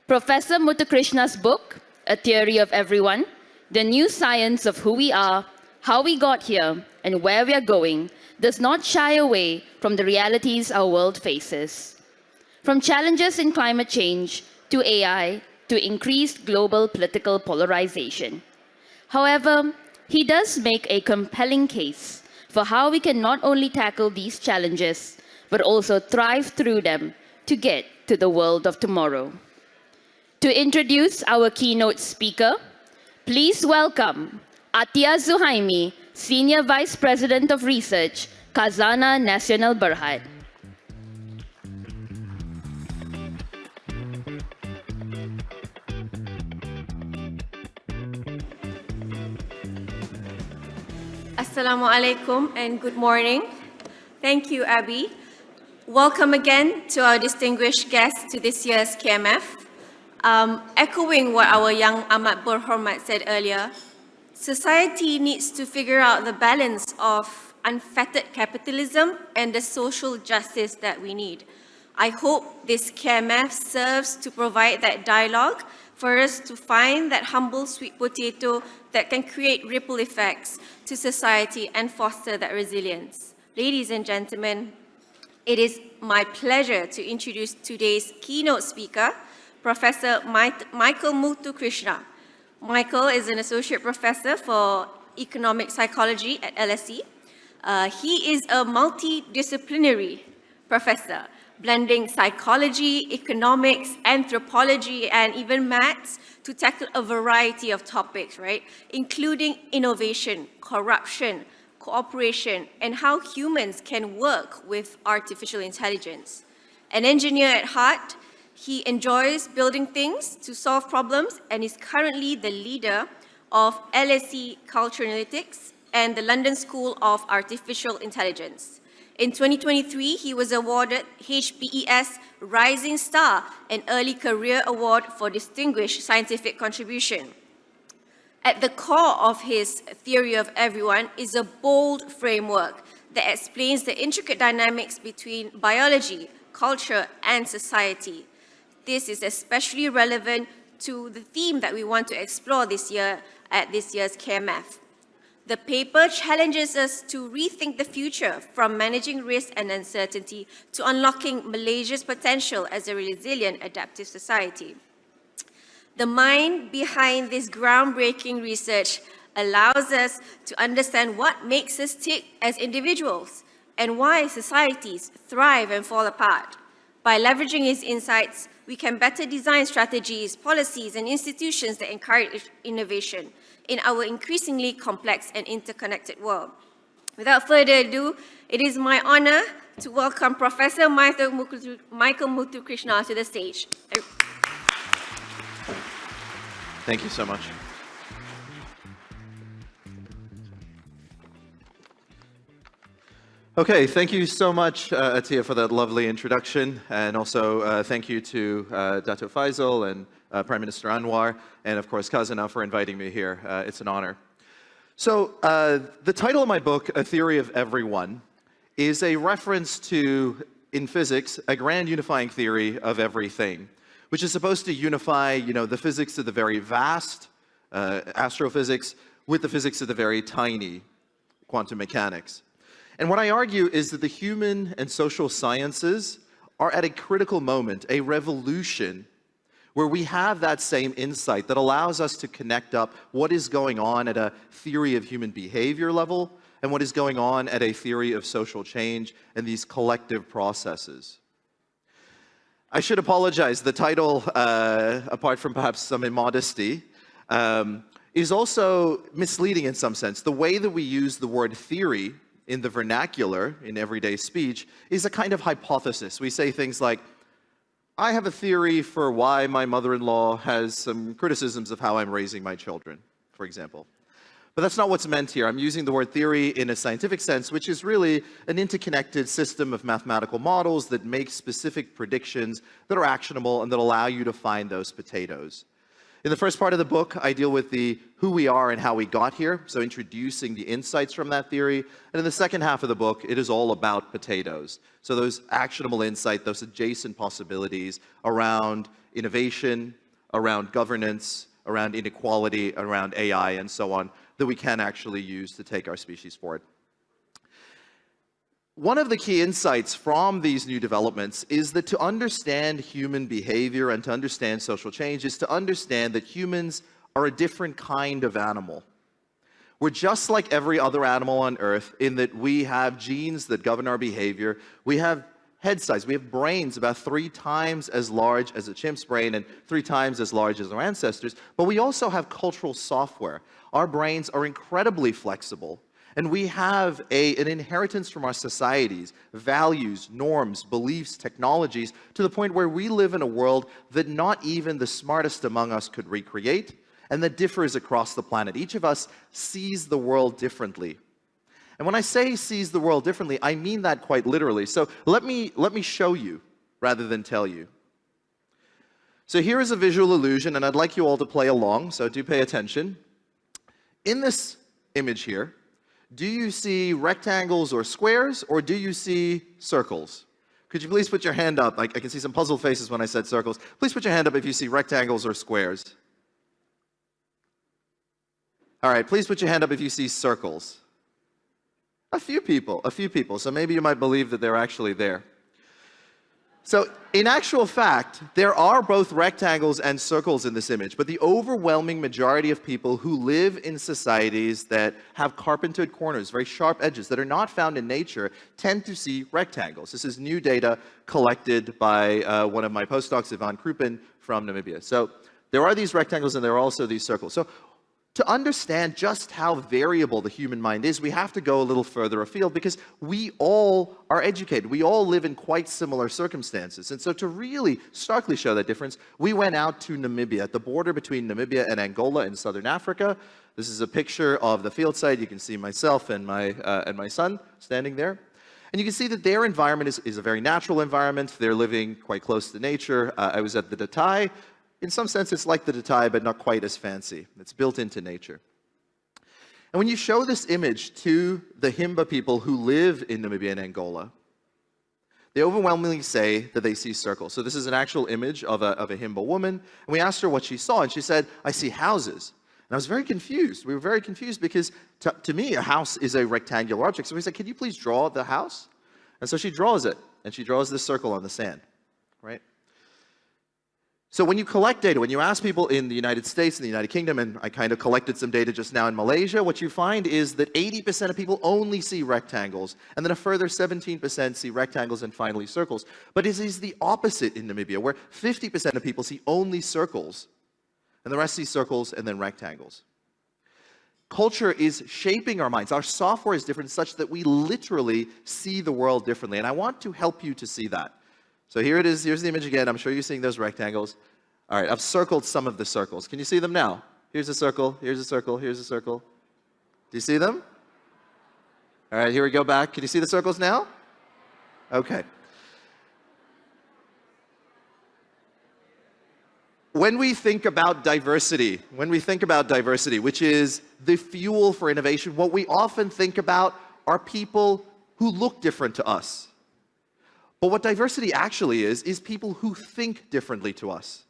Professor Muthukrishna's book, A Theory of Everyone, The New Science of Who We Are, How We Got Here, and Where We Are Going, does not shy away from the realities our world faces. From challenges in climate change to AI to increased global political polarization. However, he does make a compelling case for how we can not only tackle these challenges, but also thrive through them to get to the world of tomorrow. To introduce our keynote speaker, please welcome Atia Zuhaimi, Senior Vice President of Research, Khazanah Nasional Berhad. Assalamu alaikum and good morning. Thank you, Abby. Welcome again to our distinguished guests to this year's KMF. Echoing what our young Ahmad Berhormat said earlier, society needs to figure out the balance of unfettered capitalism and the social justice that we need. I hope this KMF serves to provide that dialogue for us to find that humble sweet potato that can create ripple effects to society and foster that resilience. Ladies and gentlemen, it is my pleasure to introduce today's keynote speaker, Professor Michael Muthukrishna. Michael is an associate professor for economic psychology at LSE. He is a multidisciplinary professor, blending psychology, economics, anthropology, and even maths to tackle a variety of topics, right? Including innovation, corruption, cooperation, and how humans can work with artificial intelligence. An engineer at heart, he enjoys building things to solve problems and is currently the leader of LSE Culture Analytics and the London School of Artificial Intelligence. In 2023, he was awarded HBES Rising Star, an early career award for distinguished scientific contribution. At the core of his theory of everyone is a bold framework that explains the intricate dynamics between biology, culture, and society. This is especially relevant to the theme that we want to explore this year at this year's KMF. The paper challenges us to rethink the future from managing risk and uncertainty to unlocking Malaysia's potential as a resilient, adaptive society. The mind behind this groundbreaking research allows us to understand what makes us tick as individuals and why societies thrive and fall apart. By leveraging his insights, we can better design strategies, policies, and institutions that encourage innovation in our increasingly complex and interconnected world. Without further ado, it is my honor to welcome Professor Michael Muthukrishna to the stage. Thank you so much. Okay, thank you so much, Atia, for that lovely introduction. And also thank you to Dato' Faisal and Prime Minister Anwar, and of course Khazanah for inviting me here. It's an honor. So the title of my book, A Theory of Everyone, is a reference to, in physics, a grand unifying theory of everything, which is supposed to unify, the physics of the very vast, astrophysics, with the physics of the very tiny, quantum mechanics. And what I argue is that the human and social sciences are at a critical moment, a revolution, where we have that same insight that allows us to connect up what is going on at a theory of human behavior level and what is going on at a theory of social change and these collective processes. I should apologize. The title, apart from perhaps some immodesty, is also misleading in some sense. The way that we use the word theory in the vernacular, in everyday speech, is a kind of hypothesis. We say things like, I have a theory for why my mother-in-law has some criticisms of how I'm raising my children, for example. But that's not what's meant here. I'm using the word theory in a scientific sense, which is really an interconnected system of mathematical models that make specific predictions that are actionable and that allow you to find those potatoes. In the first part of the book, I deal with the who we are and how we got here, so introducing the insights from that theory. And in the second half of the book, it is all about potatoes. So those actionable insights, those adjacent possibilities around innovation, around governance, around inequality, around AI, and so on, that we can actually use to take our species forward. One of the key insights from these new developments is that to understand human behavior and to understand social change is to understand that humans are a different kind of animal. We're just like every other animal on Earth in that we have genes that govern our behavior. We have head size. We have brains about 3 times as large as a chimp's brain and 3 times as large as our ancestors. But we also have cultural software. Our brains are incredibly flexible. And we have an inheritance from our societies, values, norms, beliefs, technologies, to the point where we live in a world that not even the smartest among us could recreate, and that differs across the planet. Each of us sees the world differently. And when I say sees the world differently, I mean that quite literally. So let me show you, rather than tell you. So here is a visual illusion, and I'd like you all to play along, so do pay attention. In this image here, do you see rectangles or squares, or do you see circles? Could you please put your hand up? I can see some puzzled faces when I said circles. Please put your hand up if you see rectangles or squares. All right, please put your hand up if you see circles. A few people. So maybe you might believe that they're actually there. So in actual fact, there are both rectangles and circles in this image, but the overwhelming majority of people who live in societies that have carpentered corners, very sharp edges, that are not found in nature, tend to see rectangles. This is new data collected by one of my postdocs, Ivan Krupin, from Namibia. So there are these rectangles and there are also these circles. So to understand just how variable the human mind is, we have to go a little further afield because we all are educated. We all live in quite similar circumstances. And so to really starkly show that difference, we went out to Namibia, at the border between Namibia and Angola in southern Africa. This is a picture of the field site. You can see myself and my son standing there. And you can see that their environment is a very natural environment. They're living quite close to nature. I was at the Datai. In some sense, it's like the Datai, but not quite as fancy. It's built into nature. And when you show this image to the Himba people who live in Namibia and Angola, they overwhelmingly say that they see circles. So this is an actual image of a Himba woman. And we asked her what she saw, and she said, I see houses. And I was very confused. We were very confused because to me, a house is a rectangular object. So we said, can you please draw the house? And so she draws it, and she draws this circle on the sand, right? So when you collect data, when you ask people in the United States and the United Kingdom, and I kind of collected some data just now in Malaysia, what you find is that 80% of people only see rectangles, and then a further 17% see rectangles and finally circles. But it is the opposite in Namibia, where 50% of people see only circles, and the rest see circles and then rectangles. Culture is shaping our minds. Our software is different such that we literally see the world differently, and I want to help you to see that. So here it is. Here's the image again. I'm sure you're seeing those rectangles. All right, I've circled some of the circles. Can you see them now? Here's a circle, here's a circle, here's a circle. Do you see them? All right, here we go back. Can you see the circles now? Okay. When we think about diversity, which is the fuel for innovation, what we often think about are people who look different to us. But what diversity actually is people who think differently to us.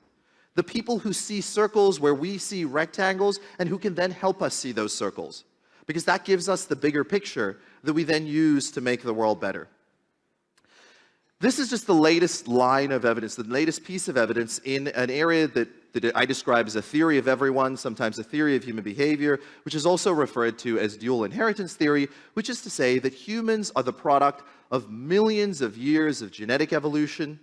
The people who see circles where we see rectangles and who can then help us see those circles. Because that gives us the bigger picture that we then use to make the world better. This is just the latest line of evidence, the latest piece of evidence in an area that I describe as a theory of everyone, sometimes a theory of human behavior, which is also referred to as dual inheritance theory, which is to say that humans are the product of millions of years of genetic evolution,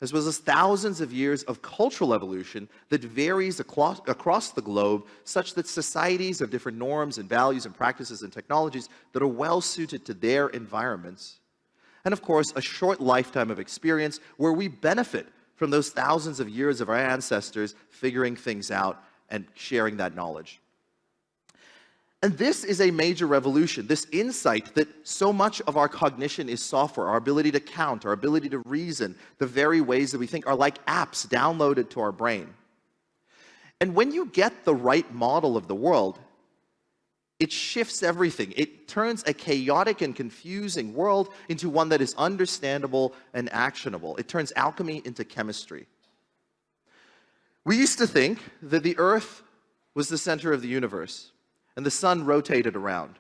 as well as thousands of years of cultural evolution that varies across the globe, such that societies have different norms and values and practices and technologies that are well suited to their environments. And of course, a short lifetime of experience where we benefit from those thousands of years of our ancestors figuring things out and sharing that knowledge. And this is a major revolution, this insight that so much of our cognition is software, our ability to count, our ability to reason, the very ways that we think are like apps downloaded to our brain. And when you get the right model of the world, it shifts everything. It turns a chaotic and confusing world into one that is understandable and actionable. It turns alchemy into chemistry. We used to think that the Earth was the center of the universe, and the sun rotated around.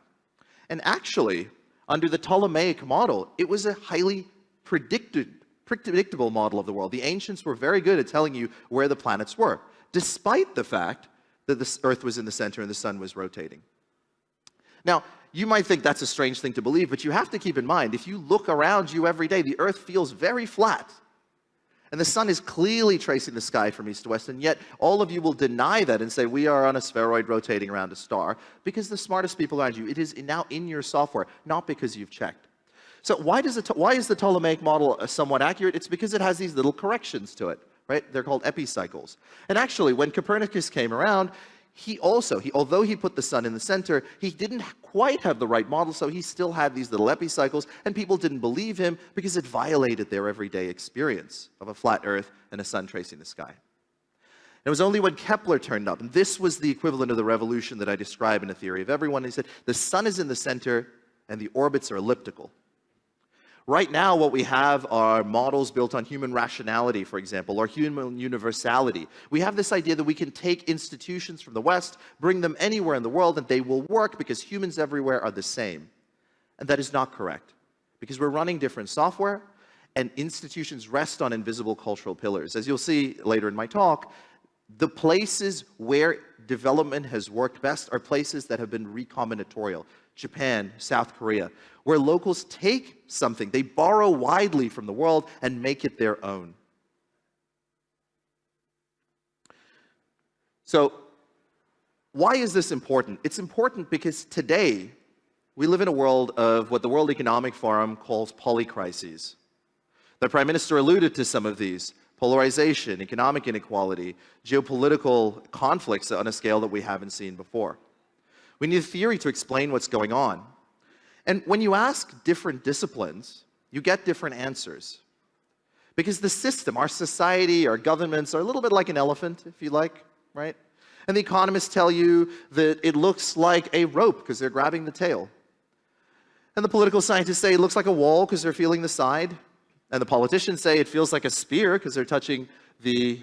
And actually, under the Ptolemaic model, it was a highly predictable model of the world. The ancients were very good at telling you where the planets were, despite the fact that the Earth was in the center and the sun was rotating. Now, you might think that's a strange thing to believe, but you have to keep in mind, if you look around you every day, the Earth feels very flat. And the sun is clearly tracing the sky from east to west, and yet all of you will deny that and say, we are on a spheroid rotating around a star, because the smartest people around you, it is now in your software, not because you've checked. So why is the Ptolemaic model somewhat accurate? It's because it has these little corrections to it, right? They're called epicycles. And actually, when Copernicus came around, although he put the sun in the center, he didn't quite have the right model, so he still had these little epicycles, and people didn't believe him because it violated their everyday experience of a flat Earth and a sun tracing the sky. And it was only when Kepler turned up, and this was the equivalent of the revolution that I describe in A Theory of Everyone. He said, the sun is in the center, and the orbits are elliptical. Right now, what we have are models built on human rationality, for example, or human universality. We have this idea that we can take institutions from the West, bring them anywhere in the world, and they will work because humans everywhere are the same. And that is not correct, because we're running different software, and institutions rest on invisible cultural pillars. As you'll see later in my talk, the places where development has worked best are places that have been recombinatorial. Japan, South Korea, where locals take something, they borrow widely from the world and make it their own. So, why is this important? It's important because today, we live in a world of what the World Economic Forum calls polycrises. The Prime Minister alluded to some of these: polarization, economic inequality, geopolitical conflicts on a scale that we haven't seen before. We need a theory to explain what's going on. And when you ask different disciplines, you get different answers. Because the system, our society, our governments are a little bit like an elephant, if you like, right? And the economists tell you that it looks like a rope because they're grabbing the tail. And the political scientists say it looks like a wall because they're feeling the side. And the politicians say it feels like a spear because they're touching the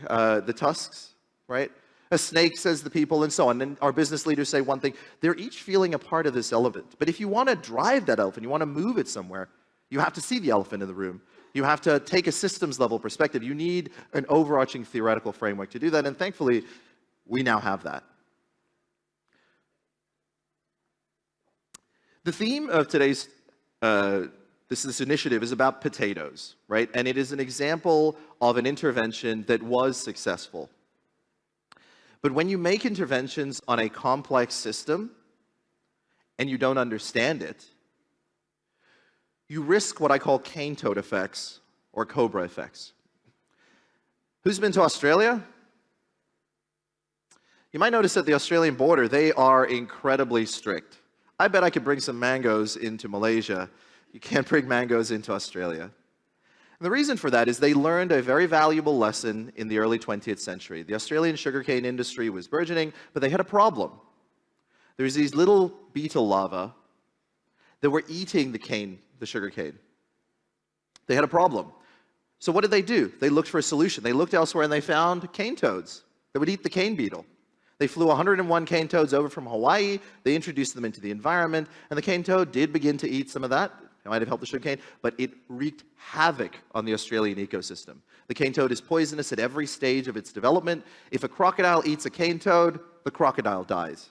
tusks, right? A snake, says the people, and so on. And our business leaders say one thing. They're each feeling a part of this elephant. But if you want to drive that elephant, you want to move it somewhere, you have to see the elephant in the room. You have to take a systems level perspective. You need an overarching theoretical framework to do that. And thankfully, we now have that. The theme of today's this initiative is about potatoes, right? And it is an example of an intervention that was successful. But when you make interventions on a complex system and you don't understand it, you risk what I call cane toad effects or cobra effects. Who's been to Australia? You might notice at the Australian border, they are incredibly strict. I bet I could bring some mangoes into Malaysia. You can't bring mangoes into Australia. And the reason for that is they learned a very valuable lesson in the early 20th century. The Australian sugarcane industry was burgeoning, but they had a problem. There was these little beetle larvae that were eating the sugarcane. They had a problem. So what did they do? They looked for a solution. They looked elsewhere and they found cane toads that would eat the cane beetle. They flew 101 cane toads over from Hawaii. They introduced them into the environment, and the cane toad did begin to eat some of that. It might have helped the sugarcane, but it wreaked havoc on the Australian ecosystem. The cane toad is poisonous at every stage of its development. If a crocodile eats a cane toad, the crocodile dies.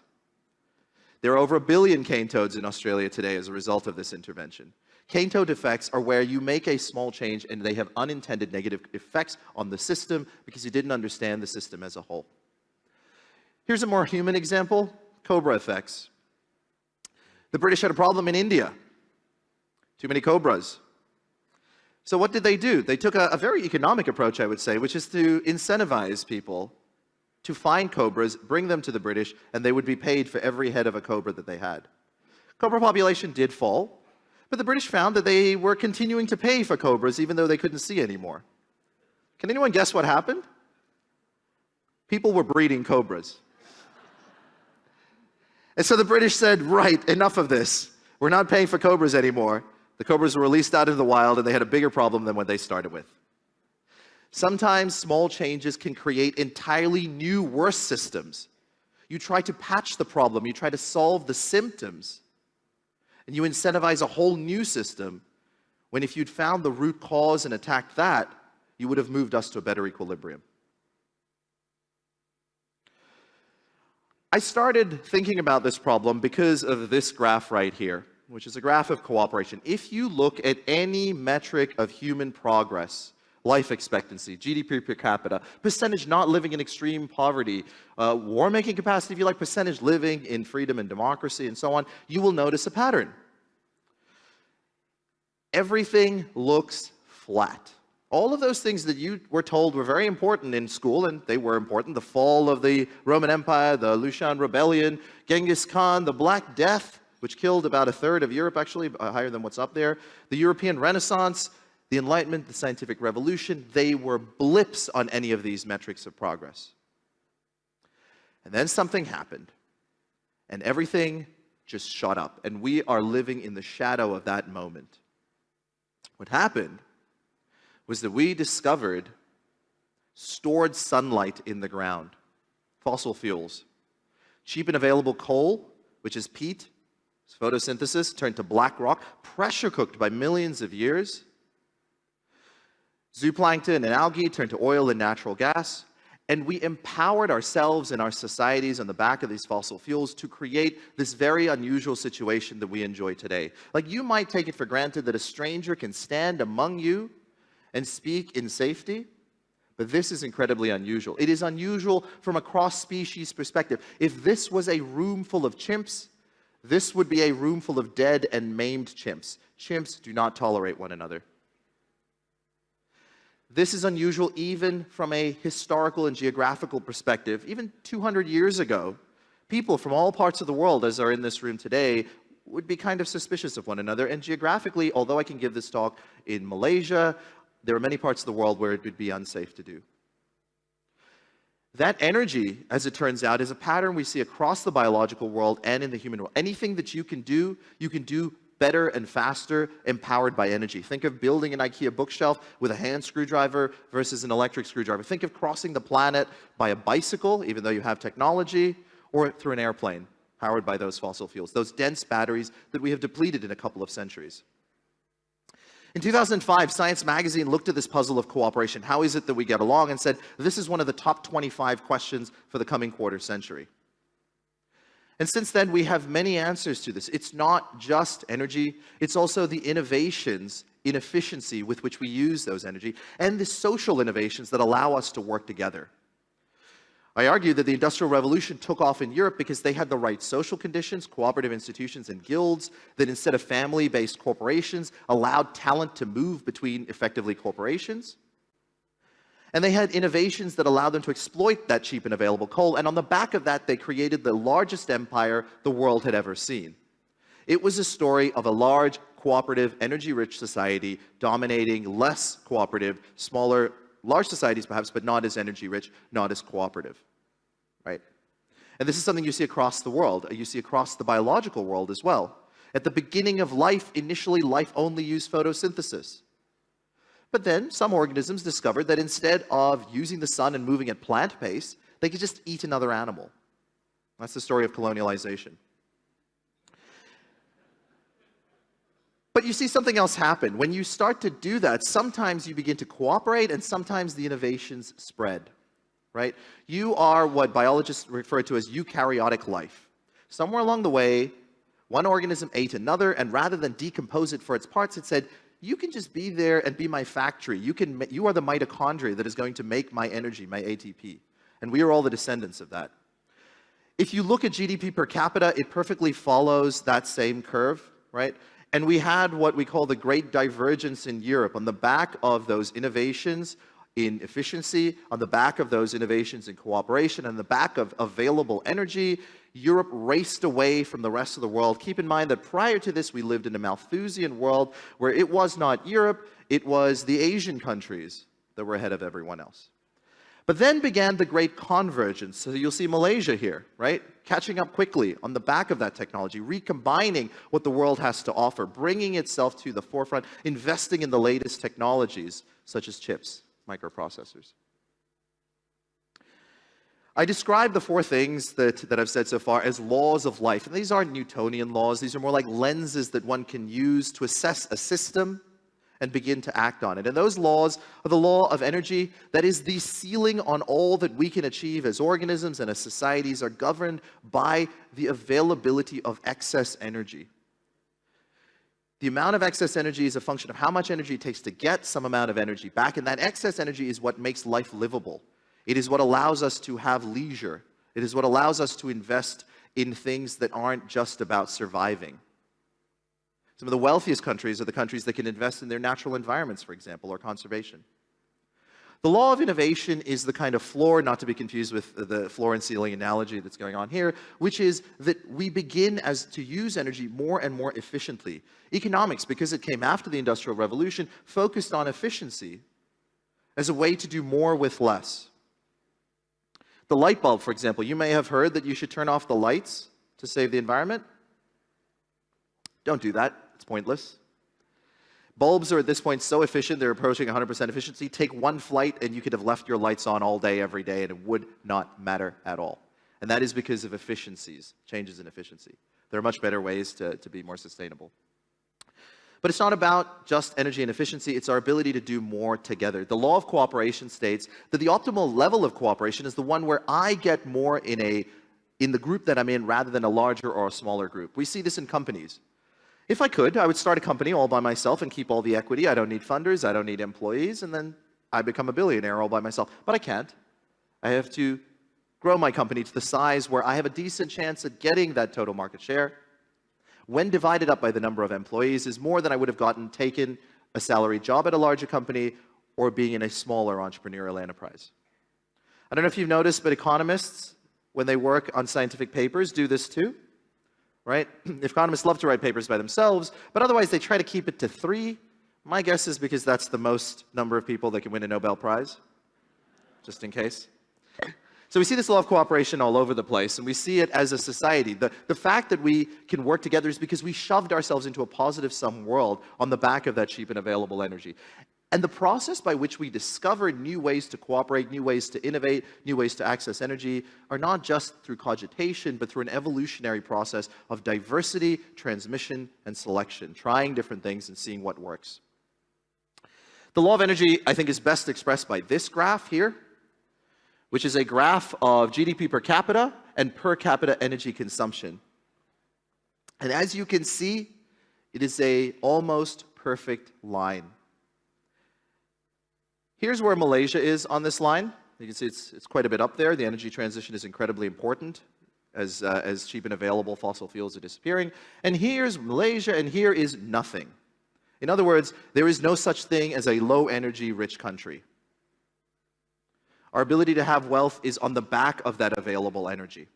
There are over 1 billion cane toads in Australia today as a result of this intervention. Cane toad effects are where you make a small change and they have unintended negative effects on the system because you didn't understand the system as a whole. Here's a more human example: cobra effects. The British had a problem in India. Too many cobras. So what did they do? They took a very economic approach, I would say, which is to incentivize people to find cobras, bring them to the British, and they would be paid for every head of a cobra that they had. Cobra population did fall, but the British found that they were continuing to pay for cobras even though they couldn't see anymore. Can anyone guess what happened? People were breeding cobras. And so the British said, right, enough of this. We're not paying for cobras anymore. The cobras were released out into the wild, and they had a bigger problem than what they started with. Sometimes small changes can create entirely new, worse systems. You try to patch the problem, you try to solve the symptoms, and you incentivize a whole new system, when if you'd found the root cause and attacked that, you would have moved us to a better equilibrium. I started thinking about this problem because of this graph right here, which is a graph of cooperation. If you look at any metric of human progress, life expectancy, GDP per capita, percentage not living in extreme poverty, war-making capacity, if you like, percentage living in freedom and democracy, and so on, you will notice a pattern. Everything looks flat. All of those things that you were told were very important in school, and they were important, the fall of the Roman Empire, the Lushan Rebellion, Genghis Khan, the Black Death, which killed about a third of Europe, actually, higher than what's up there, the European Renaissance, the Enlightenment, the Scientific Revolution, they were blips on any of these metrics of progress. And then something happened, and everything just shot up, and we are living in the shadow of that moment. What happened was that we discovered stored sunlight in the ground, fossil fuels. Cheap and available coal, which is peat, photosynthesis, turned to black rock, pressure cooked by millions of years. Zooplankton and algae turned to oil and natural gas. And we empowered ourselves and our societies on the back of these fossil fuels to create this very unusual situation that we enjoy today. Like, you might take it for granted that a stranger can stand among you and speak in safety, but this is incredibly unusual. It is unusual from a cross-species perspective. If this was a room full of chimps, this would be a room full of dead and maimed chimps. Chimps do not tolerate one another. This is unusual even from a historical and geographical perspective. Even 200 years ago, people from all parts of the world, as are in this room today, would be kind of suspicious of one another. And geographically, although I can give this talk in Malaysia, there are many parts of the world where it would be unsafe to do. That energy, as it turns out, is a pattern we see across the biological world and in the human world. Anything that you can do better and faster, empowered by energy. Think of building an IKEA bookshelf with a hand screwdriver versus an electric screwdriver. Think of crossing the planet by a bicycle, even though you have technology, or through an airplane powered by those fossil fuels, those dense batteries that we have depleted in a couple of centuries. In 2005, Science Magazine looked at this puzzle of cooperation. How is it that we get along? And said, this is one of the top 25 questions for the coming quarter century. And since then, we have many answers to this. It's not just energy. It's also the innovations in efficiency with which we use those energy, and the social innovations that allow us to work together. I argue that the Industrial Revolution took off in Europe because they had the right social conditions, cooperative institutions and guilds, that instead of family-based corporations, allowed talent to move between, effectively, corporations. And they had innovations that allowed them to exploit that cheap and available coal, and on the back of that, they created the largest empire the world had ever seen. It was a story of a large, cooperative, energy-rich society dominating less cooperative, smaller, large societies perhaps, but not as energy-rich, not as cooperative, right? And this is something you see across the world. You see across the biological world as well. At the beginning of life, initially, life only used photosynthesis. But then some organisms discovered that instead of using the sun and moving at plant pace, they could just eat another animal. That's the story of colonialization. But you see something else happen. When you start to do that, sometimes you begin to cooperate, and sometimes the innovations spread, right? You are what biologists refer to as eukaryotic life. Somewhere along the way, one organism ate another, and rather than decompose it for its parts, it said, you can just be there and be my factory. You are the mitochondria that is going to make my energy, my ATP. And we are all the descendants of that. If you look at GDP per capita, it perfectly follows that same curve, right? And we had what we call the Great Divergence in Europe. On the back of those innovations in efficiency, on the back of those innovations in cooperation, on the back of available energy, Europe raced away from the rest of the world. Keep in mind that prior to this, we lived in a Malthusian world where it was not Europe, it was the Asian countries that were ahead of everyone else. But then began the great convergence. So you'll see Malaysia here, right? Catching up quickly on the back of that technology, recombining what the world has to offer, bringing itself to the forefront, investing in the latest technologies, such as chips, microprocessors. I describe the four things that I've said so far as laws of life. And these aren't Newtonian laws. These are more like lenses that one can use to assess a system and begin to act on it. And those laws are the law of energy, that is the ceiling on all that we can achieve as organisms and as societies, are governed by the availability of excess energy. The amount of excess energy is a function of how much energy it takes to get some amount of energy back, and that excess energy is what makes life livable. It is what allows us to have leisure. It is what allows us to invest in things that aren't just about surviving. Some of the wealthiest countries are the countries that can invest in their natural environments, for example, or conservation. The law of innovation is the kind of floor, not to be confused with the floor and ceiling analogy that's going on here, which is that we begin to use energy more and more efficiently. Economics, because it came after the Industrial Revolution, focused on efficiency as a way to do more with less. The light bulb, for example, you may have heard that you should turn off the lights to save the environment. Don't do that. It's pointless. Bulbs are at this point so efficient, they're approaching 100% efficiency. Take one flight and you could have left your lights on all day, every day, and it would not matter at all. And that is because of efficiencies, changes in efficiency. There are much better ways to be more sustainable. But it's not about just energy and efficiency, it's our ability to do more together. The law of cooperation states that the optimal level of cooperation is the one where I get more in the group that I'm in rather than a larger or a smaller group. We see this in companies. If I could, I would start a company all by myself and keep all the equity. I don't need funders, I don't need employees, and then I become a billionaire all by myself. But I can't. I have to grow my company to the size where I have a decent chance at getting that total market share. When divided up by the number of employees, is more than I would have gotten taking a salary job at a larger company or being in a smaller entrepreneurial enterprise. I don't know if you've noticed, but economists, when they work on scientific papers, do this too. Right? Economists love to write papers by themselves, but otherwise they try to keep it to 3. My guess is because that's the most number of people that can win a Nobel Prize, just in case. So we see this law of cooperation all over the place, and we see it as a society. The fact that we can work together is because we shoved ourselves into a positive-sum world on the back of that cheap and available energy. And the process by which we discover new ways to cooperate, new ways to innovate, new ways to access energy are not just through cogitation, but through an evolutionary process of diversity, transmission, and selection, trying different things and seeing what works. The law of energy, I think, is best expressed by this graph here, which is a graph of GDP per capita and per capita energy consumption. And as you can see, it is an almost perfect line. Here's where Malaysia is on this line. You can see it's quite a bit up there. The energy transition is incredibly important as cheap and available fossil fuels are disappearing. And here's Malaysia, and here is nothing. In other words, there is no such thing as a low-energy rich country. Our ability to have wealth is on the back of that available energy.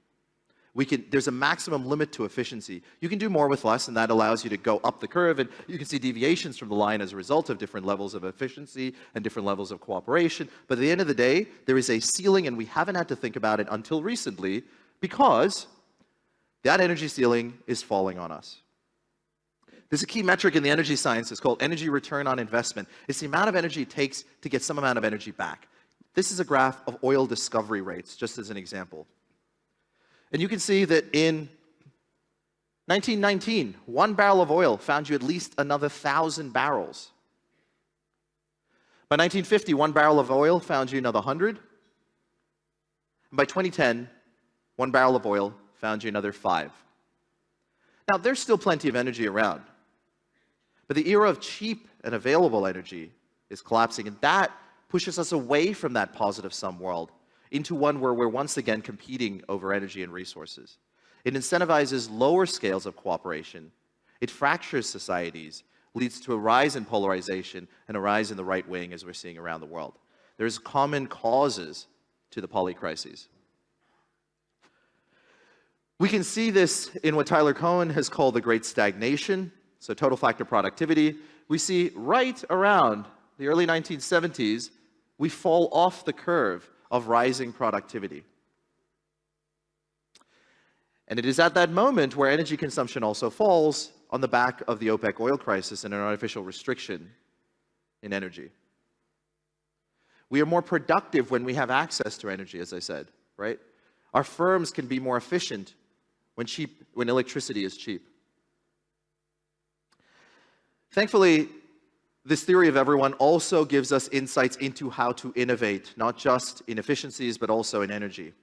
There's a maximum limit to efficiency. You can do more with less, and that allows you to go up the curve, and you can see deviations from the line as a result of different levels of efficiency and different levels of cooperation. But at the end of the day, there is a ceiling, and we haven't had to think about it until recently because that energy ceiling is falling on us. There's a key metric in the energy science. It's called energy return on investment. It's the amount of energy it takes to get some amount of energy back. This is a graph of oil discovery rates, just as an example. And you can see that in 1919, 1 barrel of oil found you at least another 1,000 barrels. By 1950, 1 barrel of oil found you another 100. And by 2010, 1 barrel of oil found you another 5. Now, there's still plenty of energy around. But the era of cheap and available energy is collapsing, and that pushes us away from that positive-sum world into one where we're once again competing over energy and resources. It incentivizes lower scales of cooperation. It fractures societies, leads to a rise in polarization and a rise in the right wing as we're seeing around the world. There's common causes to the polycrises. We can see this in what Tyler Cohen has called the great stagnation, so total factor productivity. We see right around the early 1970s, we fall off the curve of rising productivity. And it is at that moment where energy consumption also falls on the back of the OPEC oil crisis and an artificial restriction in energy. We are more productive when we have access to energy, as I said, right? Our firms can be more efficient when electricity is cheap. Thankfully, this theory of everyone also gives us insights into how to innovate, not just in efficiencies, but also in energy.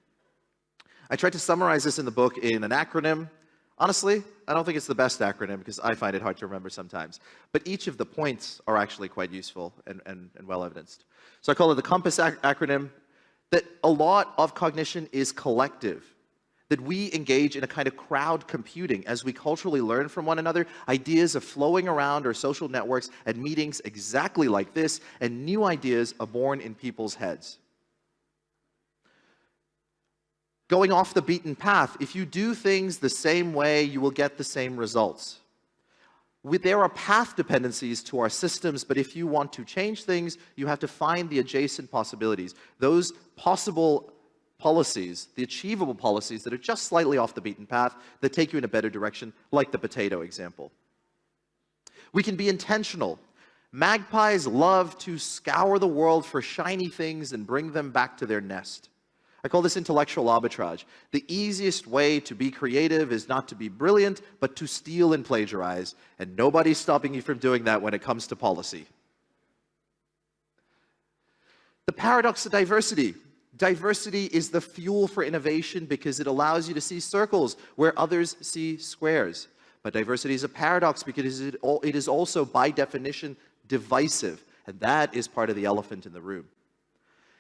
I tried to summarize this in the book in an acronym. Honestly, I don't think it's the best acronym because I find it hard to remember sometimes. But each of the points are actually quite useful and well evidenced. So I call it the COMPASS acronym, that a lot of cognition is collective, that we engage in a kind of crowd computing as we culturally learn from one another. Ideas are flowing around our social networks at meetings exactly like this, and new ideas are born in people's heads. Going off the beaten path, if you do things the same way, you will get the same results. There are path dependencies to our systems, but if you want to change things, you have to find the adjacent possibilities. Those possible policies, the achievable policies that are just slightly off the beaten path, that take you in a better direction, like the potato example. We can be intentional. Magpies love to scour the world for shiny things and bring them back to their nest. I call this intellectual arbitrage. The easiest way to be creative is not to be brilliant, but to steal and plagiarize. And nobody's stopping you from doing that when it comes to policy. The paradox of diversity. Diversity is the fuel for innovation because it allows you to see circles where others see squares. But diversity is a paradox because it is also, by definition, divisive. And that is part of the elephant in the room.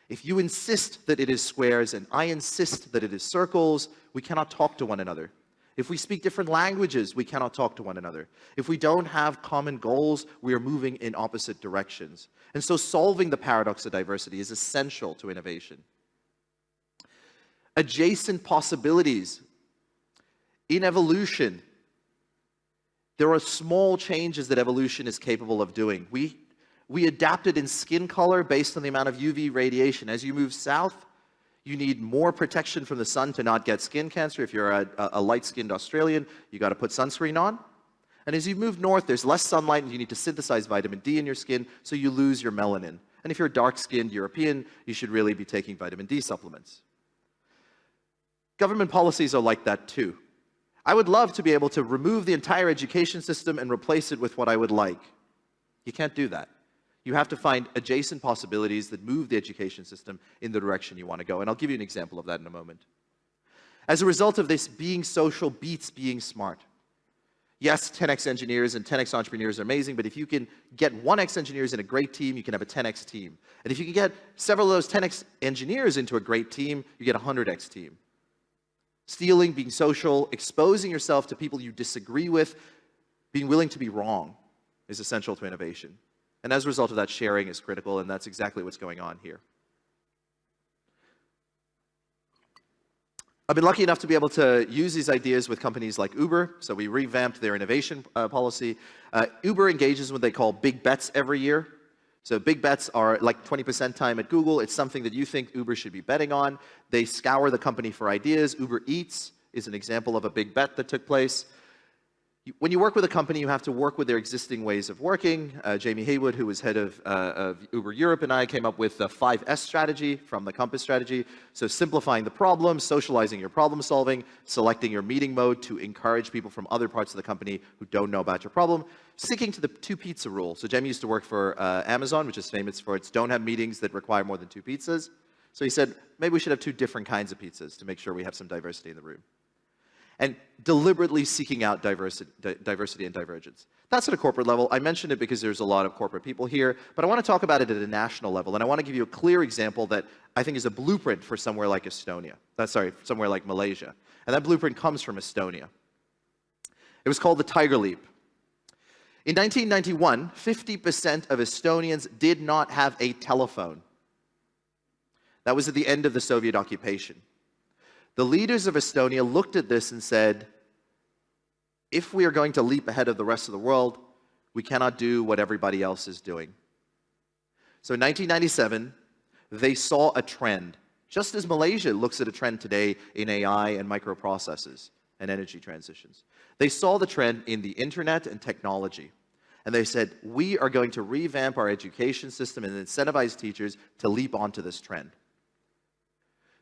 If you insist that it is squares and I insist that it is circles, we cannot talk to one another. If we speak different languages, we cannot talk to one another. If we don't have common goals, we are moving in opposite directions. And so solving the paradox of diversity is essential to innovation. Adjacent possibilities. In evolution, there are small changes that evolution is capable of doing. We adapted in skin color based on the amount of UV radiation. As you move south, you need more protection from the sun to not get skin cancer. If you're a light-skinned Australian, you got to put sunscreen on. And as you move north, there's less sunlight and you need to synthesize vitamin D in your skin, so you lose your melanin. And if you're a dark-skinned European, you should really be taking vitamin D supplements. Government policies are like that too. I would love to be able to remove the entire education system and replace it with what I would like. You can't do that. You have to find adjacent possibilities that move the education system in the direction you want to go. And I'll give you an example of that in a moment. As a result of this, being social beats being smart. Yes, 10x engineers and 10x entrepreneurs are amazing, but if you can get 1x engineers in a great team, you can have a 10x team. And if you can get several of those 10x engineers into a great team, you get a 100x team. Stealing, being social, exposing yourself to people you disagree with, being willing to be wrong is essential to innovation. And as a result of that, sharing is critical, and that's exactly what's going on here. I've been lucky enough to be able to use these ideas with companies like Uber. So we revamped their innovation policy. Uber engages in what they call big bets every year. So big bets are like 20% time at Google. It's something that you think Uber should be betting on. They scour the company for ideas. Uber Eats is an example of a big bet that took place. When you work with a company, you have to work with their existing ways of working. Jamie Haywood, who was head of Uber Europe, and I came up with the 5S strategy from the Compass strategy. So simplifying the problem, socializing your problem solving, selecting your meeting mode to encourage people from other parts of the company who don't know about your problem, sticking to the 2 pizza rule. So Jamie used to work for Amazon, which is famous for its don't have meetings that require more than 2 pizzas. So he said, maybe we should have 2 different kinds of pizzas to make sure we have some diversity in the room. And deliberately seeking out diversity and divergence. That's at a corporate level. I mentioned it because there's a lot of corporate people here, but I want to talk about it at a national level, and I want to give you a clear example that I think is a blueprint for somewhere like somewhere like Malaysia. And that blueprint comes from Estonia. It was called the Tiger Leap. In 1991, 50% of Estonians did not have a telephone. That was at the end of the Soviet occupation. The leaders of Estonia looked at this and said, if we are going to leap ahead of the rest of the world, we cannot do what everybody else is doing. So in 1997, they saw a trend. just as Malaysia looks at a trend today in AI and microprocesses and energy transitions. They saw the trend in the internet and technology. And they said, we are going to revamp our education system and incentivize teachers to leap onto this trend.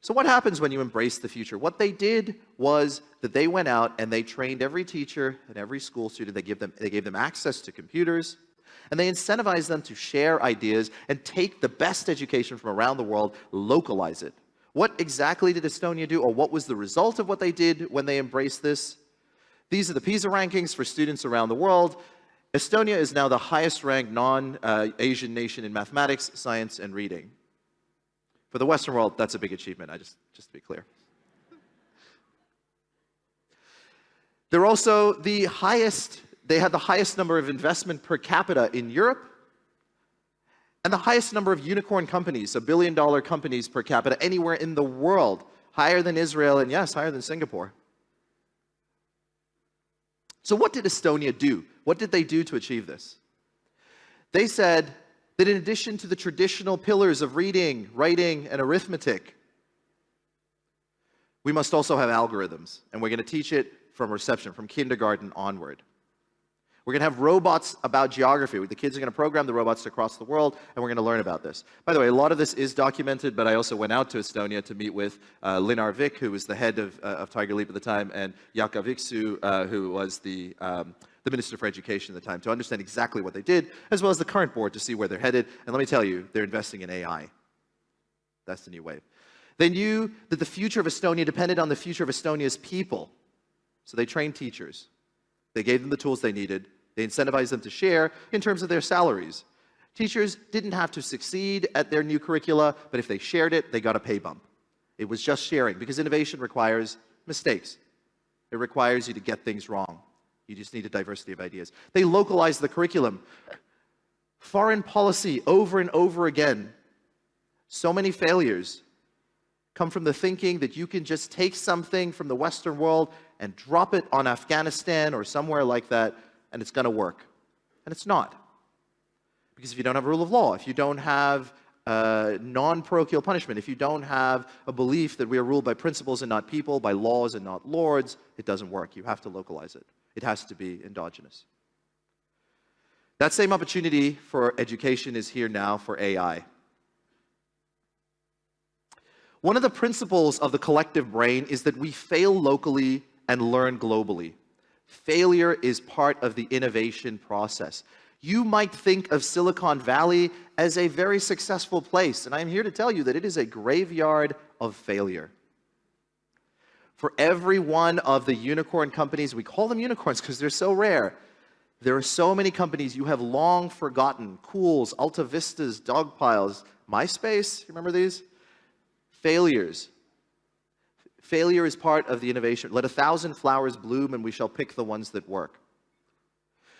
So what happens when you embrace the future? What they did was that they went out and they trained every teacher and every school student. They gave them access to computers, and they incentivized them to share ideas and take the best education from around the world, localize it. What exactly did Estonia do, or what was the result of what they did when they embraced this? These are the PISA rankings for students around the world. Estonia is now the highest ranked non-Asian nation in mathematics, science, and reading. For the Western world, that's a big achievement, just to be clear. They're also the highest, they had the highest number of investment per capita in Europe, and the highest number of unicorn companies, so billion-dollar companies per capita anywhere in the world, higher than Israel, and yes, higher than Singapore. So what did Estonia do? What did they do to achieve this? They said that in addition to the traditional pillars of reading, writing, and arithmetic, we must also have algorithms, and we're going to teach it from reception, from kindergarten onward. We're going to have robots about geography. The kids are going to program the robots to cross the world, and we're going to learn about this. By the way, a lot of this is documented, but I also went out to Estonia to meet with Linar Vik, who was the head of Tiger Leap at the time, and Jaka Viksu, who was the Minister for Education at the time, to understand exactly what they did, as well as the current board to see where they're headed. And let me tell you, they're investing in AI. That's the new wave. They knew that the future of Estonia depended on the future of Estonia's people. So they trained teachers. They gave them the tools they needed. They incentivized them to share in terms of their salaries. Teachers didn't have to succeed at their new curricula, but if they shared it, they got a pay bump. It was just sharing, because innovation requires mistakes. It requires you to get things wrong. You just need a diversity of ideas. They localized the curriculum. Foreign policy, over and over again. So many failures come from the thinking that you can just take something from the Western world and drop it on Afghanistan or somewhere like that, and it's going to work. And it's not. Because if you don't have a rule of law, if you don't have non-parochial punishment, if you don't have a belief that we are ruled by principles and not people, by laws and not lords, it doesn't work. You have to localize it. It has to be endogenous. That same opportunity for education is here now for AI. One of the principles of the collective brain is that we fail locally and learn globally. Failure is part of the innovation process. You might think of Silicon Valley as a very successful place, and I'm here to tell you that it is a graveyard of failure. For every one of the unicorn companies, we call them unicorns because they're so rare. There are so many companies you have long forgotten. Cools, Alta Vistas, Dogpiles, MySpace, remember these? Failures. Failure is part of the innovation. Let 1,000 flowers bloom and we shall pick the ones that work.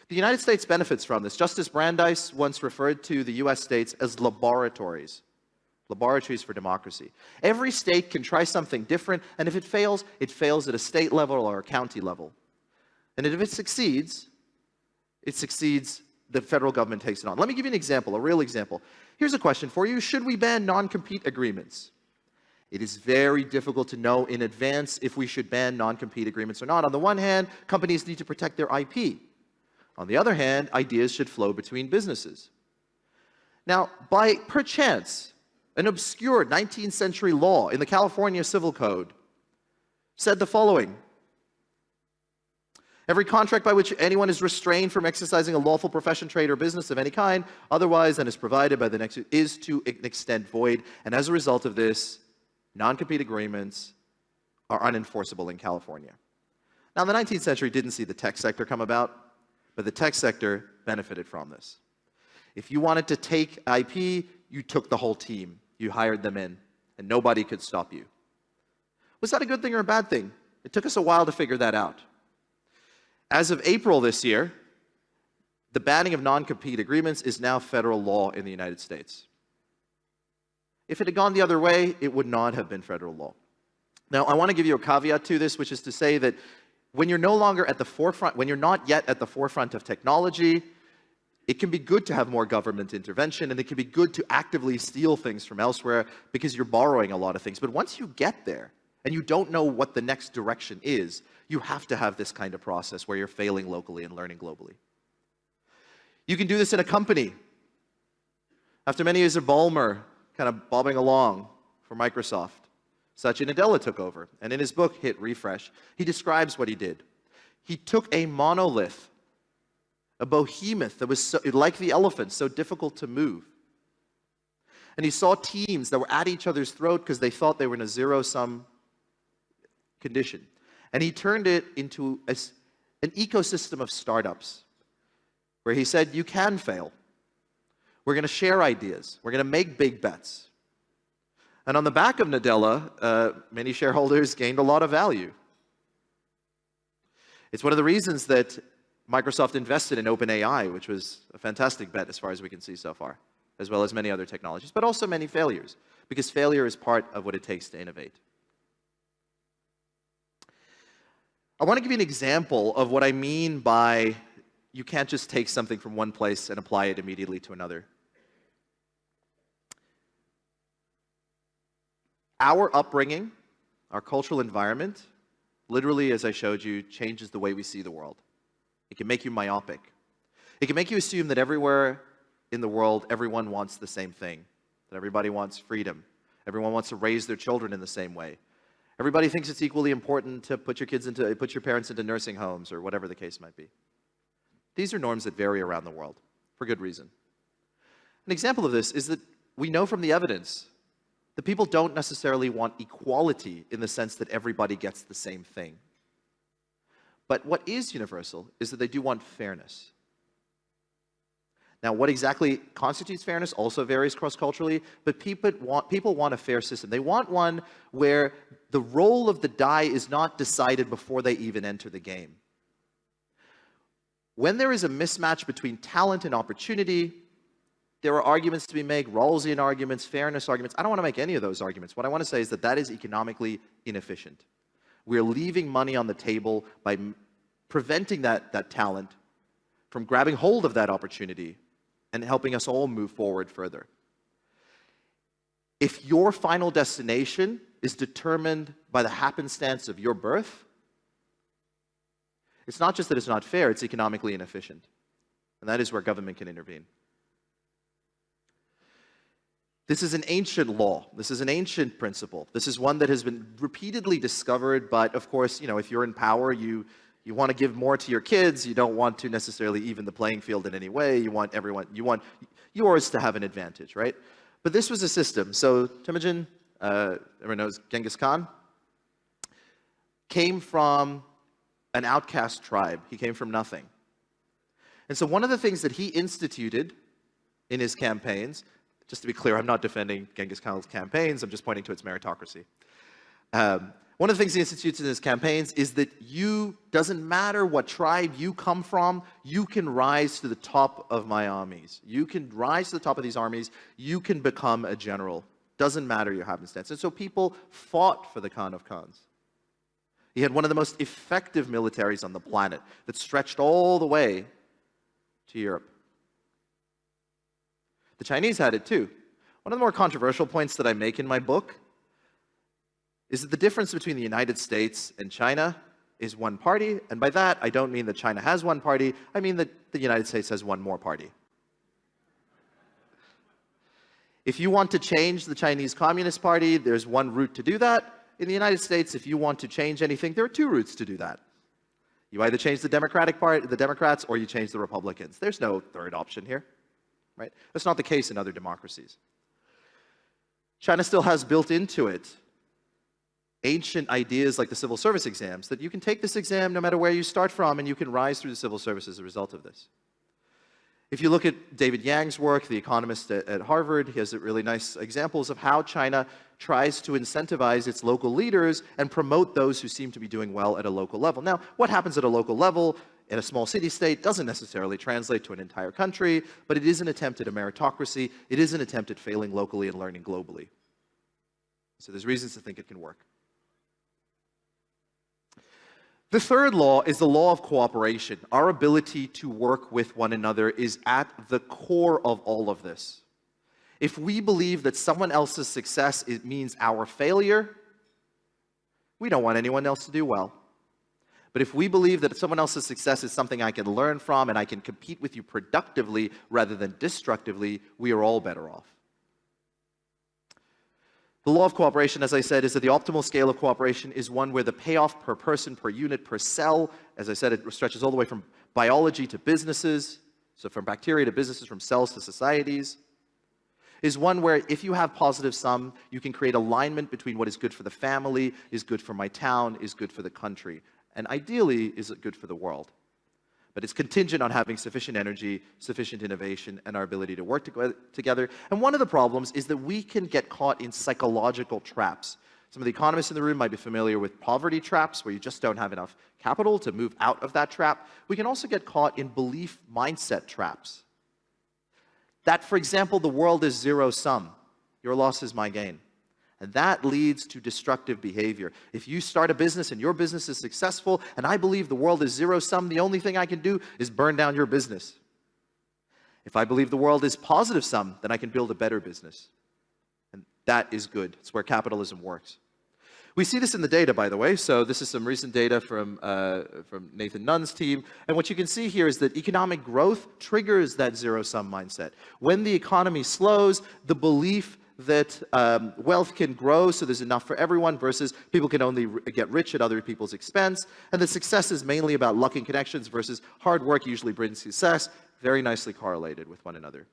The United States benefits from this. Justice Brandeis once referred to the US states as laboratories. Laboratories for democracy. Every state can try something different, and if it fails at a state level or a county level. And if it succeeds, the federal government takes it on. Let me give you an example, a real example. Here's a question for you. Should we ban non-compete agreements? It is very difficult to know in advance if we should ban non-compete agreements or not. On the one hand, companies need to protect their IP. On the other hand, ideas should flow between businesses. Now, by perchance, an obscure 19th century law in the California Civil Code said the following: every contract by which anyone is restrained from exercising a lawful profession, trade, or business of any kind, otherwise than is provided by the next, is to an extent void, and as a result of this, non-compete agreements are unenforceable in California. Now, the 19th century didn't see the tech sector come about, but the tech sector benefited from this. If you wanted to take IP, you took the whole team. You hired them in, and nobody could stop you. Was that a good thing or a bad thing? It took us a while to figure that out. As of April this year, the banning of non-compete agreements is now federal law in the United States. If it had gone the other way, it would not have been federal law. Now, I want to give you a caveat to this, which is to say that when you're no longer at the forefront, when you're not yet at the forefront of technology, It can be good to have more government intervention, and it can be good to actively steal things from elsewhere because you're borrowing a lot of things. But once you get there, and you don't know what the next direction is, you have to have this kind of process where you're failing locally and learning globally. You can do this in a company. After many years of Ballmer kind of bobbing along for Microsoft, Satya Nadella took over. And in his book, Hit Refresh, he describes what he did. He took a monolith, a behemoth that was so, like the elephant, so difficult to move. And he saw teams that were at each other's throat because they thought they were in a zero-sum condition. And he turned it into an ecosystem of startups where he said, you can fail. We're going to share ideas. We're going to make big bets. And on the back of Nadella, many shareholders gained a lot of value. It's one of the reasons that Microsoft invested in OpenAI, which was a fantastic bet as far as we can see so far, as well as many other technologies, but also many failures, because failure is part of what it takes to innovate. I want to give you an example of what I mean by you can't just take something from one place and apply it immediately to another. Our upbringing, our cultural environment, literally, as I showed you, changes the way we see the world. It can make you myopic. It can make you assume that everywhere in the world, everyone wants the same thing, that everybody wants freedom. Everyone wants to raise their children in the same way. Everybody thinks it's equally important to put your parents into nursing homes or whatever the case might be. These are norms that vary around the world for good reason. An example of this is that we know from the evidence that people don't necessarily want equality in the sense that everybody gets the same thing. But what is universal is that they do want fairness. Now, what exactly constitutes fairness also varies cross-culturally, but people want a fair system. They want one where the roll of the die is not decided before they even enter the game. When there is a mismatch between talent and opportunity, there are arguments to be made, Rawlsian arguments, fairness arguments. I don't want to make any of those arguments. What I want to say is that that is economically inefficient. We're leaving money on the table by preventing that talent from grabbing hold of that opportunity and helping us all move forward further. If your final destination is determined by the happenstance of your birth, it's not just that it's not fair, it's economically inefficient. And that is where government can intervene. This is an ancient law. This is an ancient principle. This is one that has been repeatedly discovered, but of course, if you're in power, you want to give more to your kids. You don't want to necessarily even the playing field in any way. You want yours to have an advantage, right? But this was a system. So Temujin, everyone knows Genghis Khan, came from an outcast tribe. He came from nothing. And so one of the things that he instituted in his campaigns, just to be clear, I'm not defending Genghis Khan's campaigns, I'm just pointing to its meritocracy. One of the things he institutes in his campaigns is that doesn't matter what tribe you come from, you can rise to the top of my armies. You can rise to the top of these armies, you can become a general. Doesn't matter your happenstance. And so people fought for the Khan of Khans. He had one of the most effective militaries on the planet that stretched all the way to Europe. The Chinese had it too. One of the more controversial points that I make in my book is that the difference between the United States and China is one party, and by that I don't mean that China has one party, I mean that the United States has one more party. If you want to change the Chinese Communist Party, there's one route to do that. In the United States, if you want to change anything, there are two routes to do that. You either change the Democratic Party, the Democrats, or you change the Republicans. There's no third option here, right? That's not the case in other democracies. China still has built into it ancient ideas like the civil service exams, that you can take this exam no matter where you start from, and you can rise through the civil service as a result of this. If you look at David Yang's work, the economist at Harvard, he has really nice examples of how China tries to incentivize its local leaders and promote those who seem to be doing well at a local level. Now, what happens at a local level in a small city-state doesn't necessarily translate to an entire country, but it is an attempt at a meritocracy. It is an attempt at failing locally and learning globally. So there's reasons to think it can work. The third law is the law of cooperation. Our ability to work with one another is at the core of all of this. If we believe that someone else's success means our failure, we don't want anyone else to do well. But if we believe that someone else's success is something I can learn from and I can compete with you productively rather than destructively, we are all better off. The law of cooperation, as I said, is that the optimal scale of cooperation is one where the payoff per person, per unit, per cell, as I said, it stretches all the way from biology to businesses, so from bacteria to businesses, from cells to societies, is one where if you have positive sum, you can create alignment between what is good for the family, is good for my town, is good for the country, and ideally is good for the world. But it's contingent on having sufficient energy, sufficient innovation, and our ability to work together. And one of the problems is that we can get caught in psychological traps. Some of the economists in the room might be familiar with poverty traps, where you just don't have enough capital to move out of that trap. We can also get caught in belief mindset traps. That, for example, the world is zero-sum. Your loss is my gain. And that leads to destructive behavior. If you start a business and your business is successful, and I believe the world is zero-sum, the only thing I can do is burn down your business. If I believe the world is positive-sum, then I can build a better business. And that is good. It's where capitalism works. We see this in the data, by the way. So this is some recent data from Nathan Nunn's team. And what you can see here is that economic growth triggers that zero-sum mindset. When the economy slows, the belief that wealth can grow so there's enough for everyone versus people can only get rich at other people's expense, and that success is mainly about luck and connections versus hard work usually brings success, very nicely correlated with one another.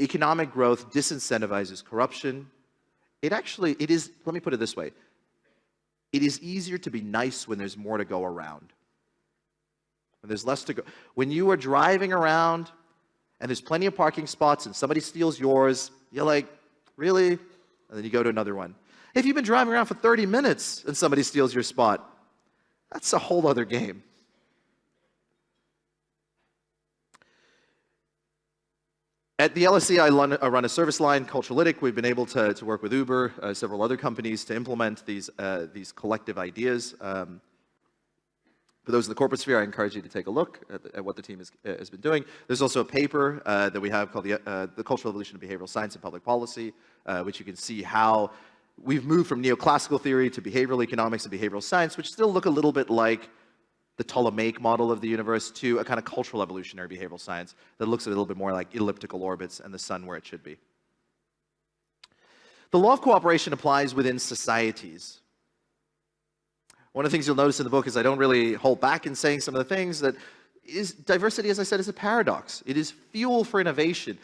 Economic growth disincentivizes corruption. It is, let me put it this way, it is easier to be nice when there's more to go around. When there's less to go. When you are driving around and there's plenty of parking spots and somebody steals yours, you're like, really? And then you go to another one. If you've been driving around for 30 minutes and somebody steals your spot, that's a whole other game. At the LSE, I run a service line, Culturalytic. We've been able to work with Uber, several other companies, to implement these collective ideas. For those in the corporate sphere, I encourage you to take a look at what the team has been doing. There's also a paper that we have called the Cultural Evolution of Behavioral Science and Public Policy, which you can see how we've moved from neoclassical theory to behavioral economics and behavioral science, which still look a little bit like the Ptolemaic model of the universe, to a kind of cultural evolutionary behavioral science that looks a little bit more like elliptical orbits and the sun where it should be. The law of cooperation applies within societies. One of the things you'll notice in the book is I don't really hold back in saying some of the things that diversity, as I said, is a paradox. It is fuel for innovation.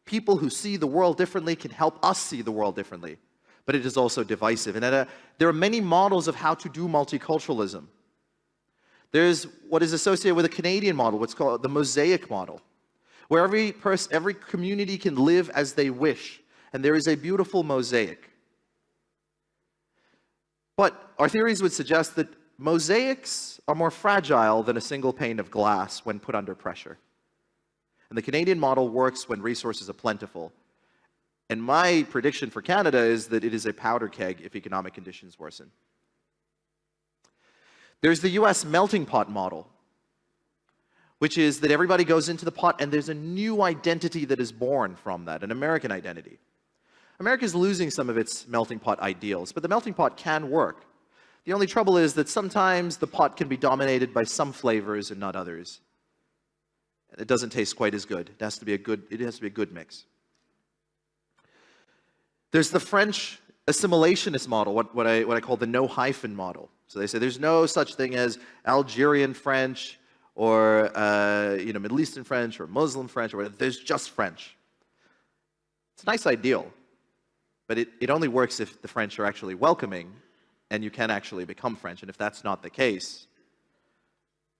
People who see the world differently can help us see the world differently. But it is also divisive. And there are many models of how to do multiculturalism. There's what is associated with a Canadian model, what's called the mosaic model, where every community can live as they wish. And there is a beautiful mosaic. But our theories would suggest that mosaics are more fragile than a single pane of glass when put under pressure. And the Canadian model works when resources are plentiful. And my prediction for Canada is that it is a powder keg if economic conditions worsen. There's the US melting pot model, which is that everybody goes into the pot and there's a new identity that is born from that, an American identity. America is losing some of its melting pot ideals, but the melting pot can work. The only trouble is that sometimes the pot can be dominated by some flavors and not others. And it doesn't taste quite as good. It has to be a good mix. There's the French assimilationist model, what I call the no hyphen model. So they say there's no such thing as Algerian French or Middle Eastern French or Muslim French, or whatever. There's just French. It's a nice ideal. But it only works if the French are actually welcoming and you can actually become French. And if that's not the case,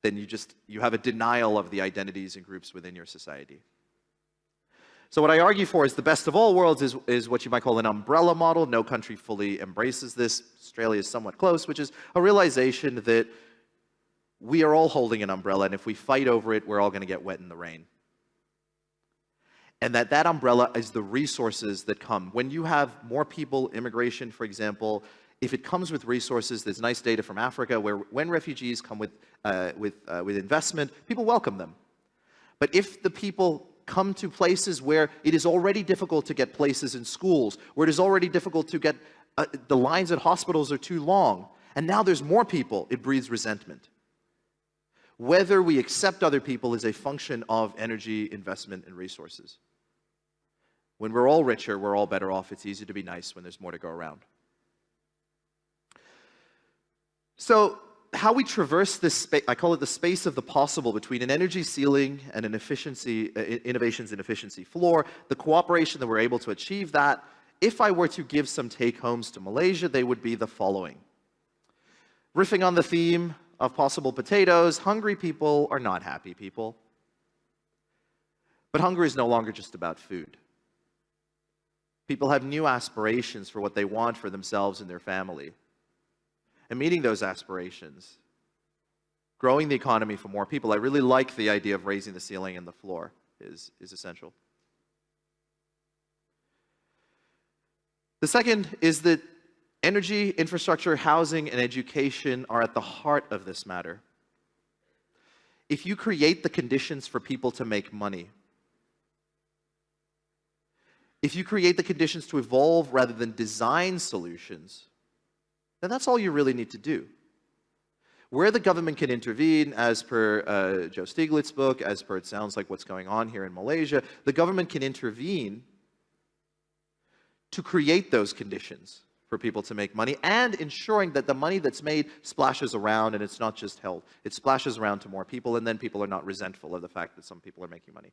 then you have a denial of the identities and groups within your society. So what I argue for is the best of all worlds is what you might call an umbrella model. No country fully embraces this. Australia is somewhat close, which is a realization that we are all holding an umbrella, and if we fight over it, we're all going to get wet in the rain. And that umbrella is the resources that come. When you have more people, immigration, for example, if it comes with resources, there's nice data from Africa where when refugees come with investment, people welcome them. But if the people come to places where it is already difficult to get places in schools, where it is already difficult to get, the lines at hospitals are too long, and now there's more people, it breeds resentment. Whether we accept other people is a function of energy, investment, and resources. When we're all richer, we're all better off. It's easy to be nice when there's more to go around. So, how we traverse this space, I call it the space of the possible between an energy ceiling and an innovations and efficiency floor, the cooperation that we're able to achieve that. If I were to give some take-homes to Malaysia, they would be the following. Riffing on the theme of possible potatoes, hungry people are not happy people. But hunger is no longer just about food. People have new aspirations for what they want for themselves and their family. And meeting those aspirations, growing the economy for more people, I really like the idea of raising the ceiling and the floor is essential. The second is that energy, infrastructure, housing, and education are at the heart of this matter. If you create the conditions for people to make money, if you create the conditions to evolve rather than design solutions, then that's all you really need to do. Where the government can intervene, as per Joe Stieglitz's book, as per it sounds like what's going on here in Malaysia, the government can intervene to create those conditions for people to make money and ensuring that the money that's made splashes around and it's not just held. It splashes around to more people and then people are not resentful of the fact that some people are making money.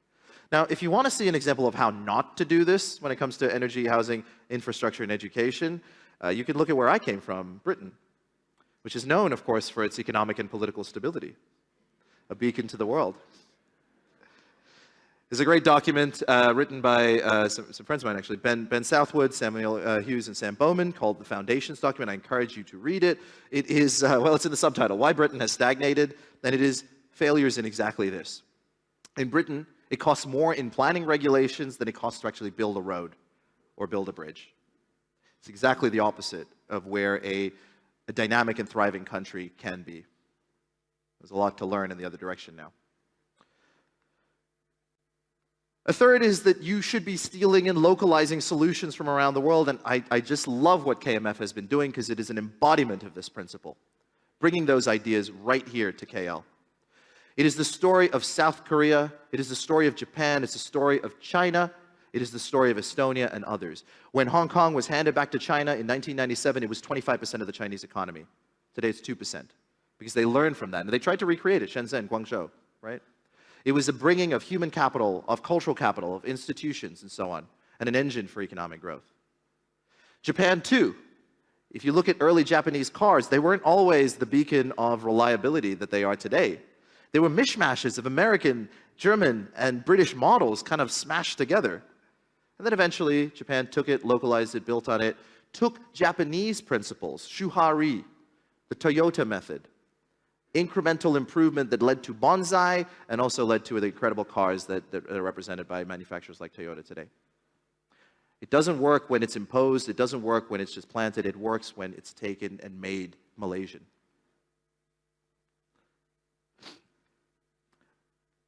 Now, if you want to see an example of how not to do this when it comes to energy, housing, infrastructure, and education, you can look at where I came from, Britain, which is known, of course, for its economic and political stability, a beacon to the world. There's a great document written by some friends of mine, actually, Ben Southwood, Samuel Hughes, and Sam Bowman, called The Foundations document. I encourage you to read it. It is, well, it's in the subtitle, Why Britain Has Stagnated, and it is failures in exactly this. In Britain, it costs more in planning regulations than it costs to actually build a road or build a bridge. It's exactly the opposite of where a dynamic and thriving country can be. There's a lot to learn in the other direction now. A third is that you should be stealing and localizing solutions from around the world, and I just love what KMF has been doing because it is an embodiment of this principle, bringing those ideas right here to KL. It is the story of South Korea, it is the story of Japan, it's the story of China, it is the story of Estonia and others. When Hong Kong was handed back to China in 1997, it was 25% of the Chinese economy. Today it's 2%, because they learned from that, and they tried to recreate it, Shenzhen, Guangzhou, right? It was a bringing of human capital, of cultural capital, of institutions, and so on, and an engine for economic growth. Japan, too. If you look at early Japanese cars, they weren't always the beacon of reliability that they are today. They were mishmashes of American, German, and British models kind of smashed together. And then eventually, Japan took it, localized it, built on it, took Japanese principles, shuhari, the Toyota method, incremental improvement that led to bonsai and also led to the incredible cars that are represented by manufacturers like Toyota today. It doesn't work when it's imposed. It doesn't work when it's just planted. It works when it's taken and made Malaysian.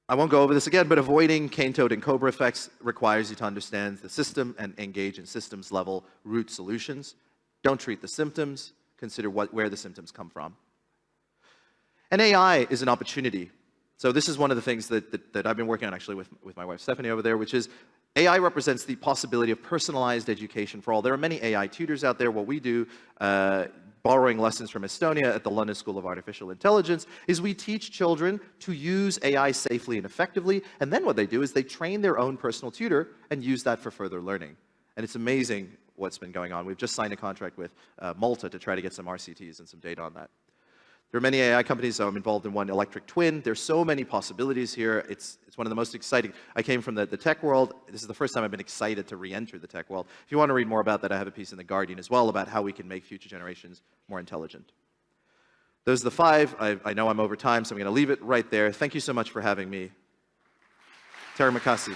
I won't go over this again, but avoiding cane toad and cobra effects requires you to understand the system and engage in systems level root solutions. Don't treat the symptoms. Consider where the symptoms come from. And AI is an opportunity. So this is one of the things that I've been working on actually with my wife Stephanie over there, which is AI represents the possibility of personalized education for all. There are many AI tutors out there. What we do, borrowing lessons from Estonia at the London School of Artificial Intelligence, is we teach children to use AI safely and effectively, and then what they do is they train their own personal tutor and use that for further learning. And it's amazing what's been going on. We've just signed a contract with Malta to try to get some RCTs and some data on that. There are many AI companies, so I'm involved in one, Electric Twin. There's so many possibilities here. It's one of the most exciting. I came from the tech world. This is the first time I've been excited to re-enter the tech world. If you want to read more about that, I have a piece in The Guardian as well about how we can make future generations more intelligent. Those are the 5. I know I'm over time, so I'm going to leave it right there. Thank you so much for having me. Terima kasih.